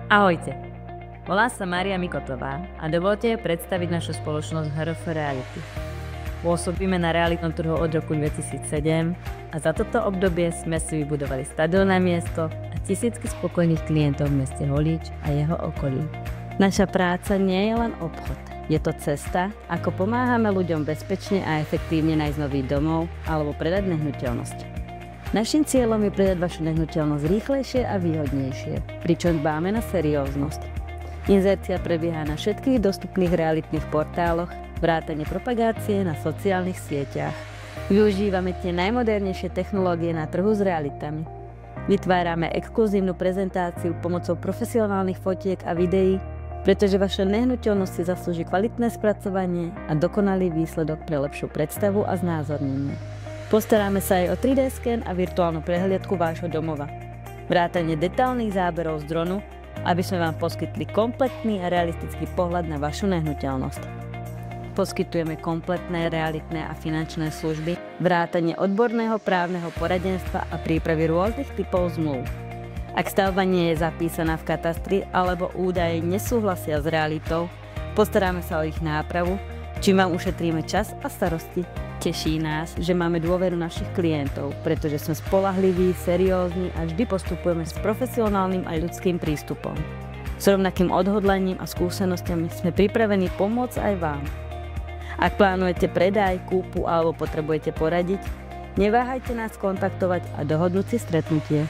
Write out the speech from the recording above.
Ahojte, volám sa Mária Mikotová a dovolte predstaviť našu spoločnosť HRF Reality. Pôsobíme na realitnom trhu od roku 2007 a za toto obdobie sme si vybudovali stabilné miesto a tisícky spokojných klientov v meste Holíč a jeho okolí. Naša práca nie je len obchod. Je to cesta, ako pomáhame ľuďom bezpečne a efektívne nájsť nový domov alebo predať nehnuteľnosť. Naším cieľom je predať vašu nehnuteľnosť rýchlejšie a výhodnejšie, pričom dbáme na serióznosť. Inzercia prebieha na všetkých dostupných realitných portáloch, vrátane propagácie na sociálnych sieťach. Využívame tie najmodernejšie technológie na trhu s realitami. Vytvárame exkluzívnu prezentáciu pomocou profesionálnych fotiek a videí, pretože vaša nehnuteľnosť si zaslúži kvalitné spracovanie a dokonalý výsledok pre lepšiu predstavu a znázornenie. Postaráme sa aj o 3D sken a virtuálnu prehliadku vášho domova. Vrátane detailných záberov z dronu, aby sme vám poskytli kompletný a realistický pohľad na vašu nehnuteľnosť. Poskytujeme kompletné realitné a finančné služby, vrátane odborného právneho poradenstva a prípravy rôznych typov zmluv. Ak stavba nie je zapísaná v katastri alebo údaje nesúhlasia s realitou, postaráme sa o ich nápravu, čím vám ušetríme čas a starosti. Teší nás, že máme dôveru našich klientov, pretože sme spoľahliví, seriózni a vždy postupujeme s profesionálnym a ľudským prístupom. S rovnakým odhodlaním a skúsenosťami sme pripravení pomôcť aj vám. Ak plánujete predaj, kúpu alebo potrebujete poradiť, neváhajte nás kontaktovať a dohodnúť si stretnutie.